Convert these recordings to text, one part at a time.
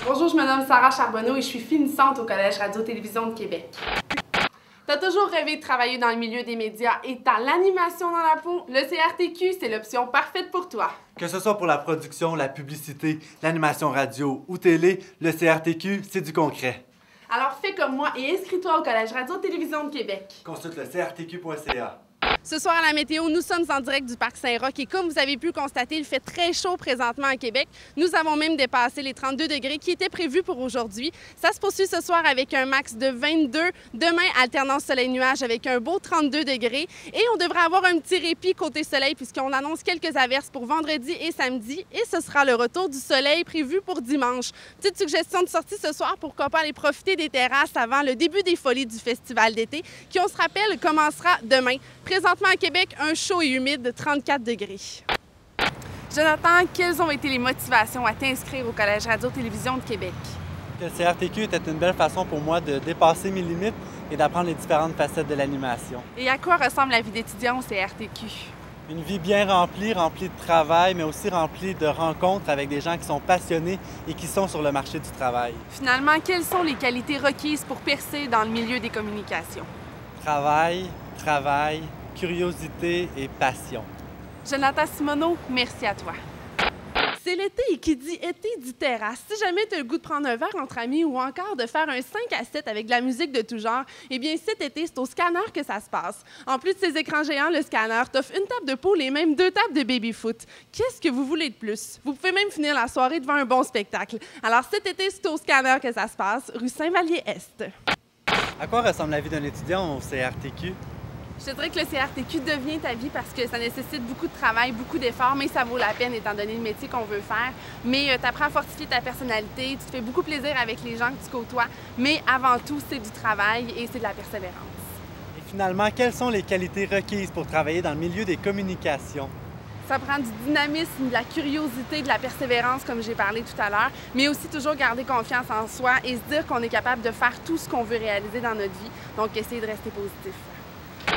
Bonjour, je me nomme Sarah Charbonneau et je suis finissante au Collège Radio-Télévision de Québec. T'as toujours rêvé de travailler dans le milieu des médias et t'as l'animation dans la peau? Le CRTQ, c'est l'option parfaite pour toi. Que ce soit pour la production, la publicité, l'animation radio ou télé, le CRTQ, c'est du concret. Alors fais comme moi et inscris-toi au Collège Radio-Télévision de Québec. Consulte le crtq.ca. Ce soir à la météo, nous sommes en direct du Parc Saint-Roch et comme vous avez pu constater, il fait très chaud présentement à Québec. Nous avons même dépassé les 32 degrés qui étaient prévus pour aujourd'hui. Ça se poursuit ce soir avec un max de 22. Demain, alternance soleil-nuage avec un beau 32 degrés. Et on devrait avoir un petit répit côté soleil puisqu'on annonce quelques averses pour vendredi et samedi. Et ce sera le retour du soleil prévu pour dimanche. Petite suggestion de sortie ce soir, pourquoi pas aller profiter des terrasses avant le début des folies du festival d'été qui, on se rappelle, commencera demain. Présentement à Québec, un chaud et humide de 34 degrés. Jonathan, quelles ont été les motivations à t'inscrire au Collège Radio-Télévision de Québec? Le CRTQ était une belle façon pour moi de dépasser mes limites et d'apprendre les différentes facettes de l'animation. Et à quoi ressemble la vie d'étudiant au CRTQ? Une vie bien remplie de travail, mais aussi remplie de rencontres avec des gens qui sont passionnés et qui sont sur le marché du travail. Finalement, quelles sont les qualités requises pour percer dans le milieu des communications? Travail, curiosité et passion. Jonathan Simoneau, merci à toi. C'est l'été et qui dit été dit terrasse. Si jamais tu as le goût de prendre un verre entre amis ou encore de faire un 5 à 7 avec de la musique de tout genre, eh bien cet été, c'est au Scanner que ça se passe. En plus de ces écrans géants, le Scanner t'offre une table de pool et même 2 tables de baby-foot. Qu'est-ce que vous voulez de plus? Vous pouvez même finir la soirée devant un bon spectacle. Alors cet été, c'est au Scanner que ça se passe, rue Saint-Vallier-Est. À quoi ressemble la vie d'un étudiant au CRTQ? Je te dirais que le CRTQ devient ta vie parce que ça nécessite beaucoup de travail, beaucoup d'efforts, mais ça vaut la peine étant donné le métier qu'on veut faire. Mais tu apprends à fortifier ta personnalité, tu te fais beaucoup plaisir avec les gens que tu côtoies, mais avant tout, c'est du travail et c'est de la persévérance. Et finalement, quelles sont les qualités requises pour travailler dans le milieu des communications? Ça prend du dynamisme, de la curiosité, de la persévérance, comme j'ai parlé tout à l'heure, mais aussi toujours garder confiance en soi et se dire qu'on est capable de faire tout ce qu'on veut réaliser dans notre vie. Donc, essayer de rester positif.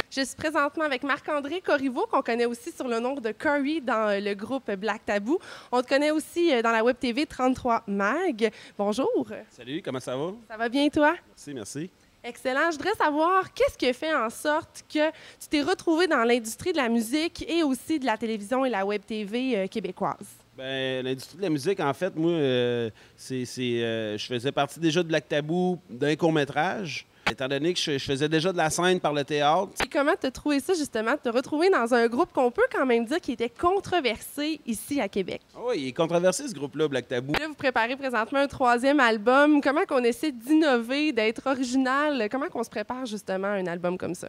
Je suis présentement avec Marc-André Corriveau, qu'on connaît aussi sur le nom de Curry dans le groupe Black Tabou. On te connaît aussi dans la Web TV 33 Mag. Bonjour. Salut, comment ça va? Ça va bien, toi? Merci, merci. Excellent. Je voudrais savoir, qu'est-ce qui fait en sorte que tu t'es retrouvé dans l'industrie de la musique et aussi de la télévision et la Web TV québécoise? Bien, l'industrie de la musique, en fait, moi, je faisais partie déjà de Black Tabou d'un court-métrage. Étant donné que je faisais déjà de la scène par le théâtre. Et comment tu as trouvé ça, justement, de te retrouver dans un groupe qu'on peut quand même dire qui était controversé ici à Québec? Oui, il est controversé, ce groupe-là, Black Tabou. Là, vous préparez présentement un 3e album. Comment qu'on essaie d'innover, d'être original? Comment qu'on se prépare, justement, à un album comme ça?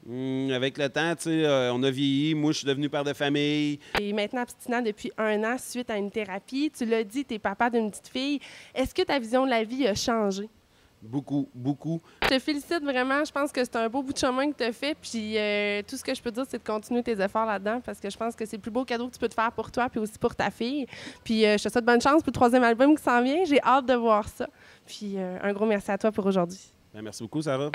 Avec le temps, tu sais, on a vieilli. Moi, je suis devenu père de famille. Et maintenant abstinent depuis 1 an suite à une thérapie. Tu l'as dit, tu es papa d'une petite fille. Est-ce que ta vision de la vie a changé? Beaucoup, beaucoup. Je te félicite vraiment. Je pense que c'est un beau bout de chemin que tu as fait. Puis tout ce que je peux dire, c'est de continuer tes efforts là-dedans parce que je pense que c'est le plus beau cadeau que tu peux te faire pour toi puis aussi pour ta fille. Puis je te souhaite bonne chance pour le 3e album qui s'en vient. J'ai hâte de voir ça. Puis un gros merci à toi pour aujourd'hui. Bien, merci beaucoup, Sarah.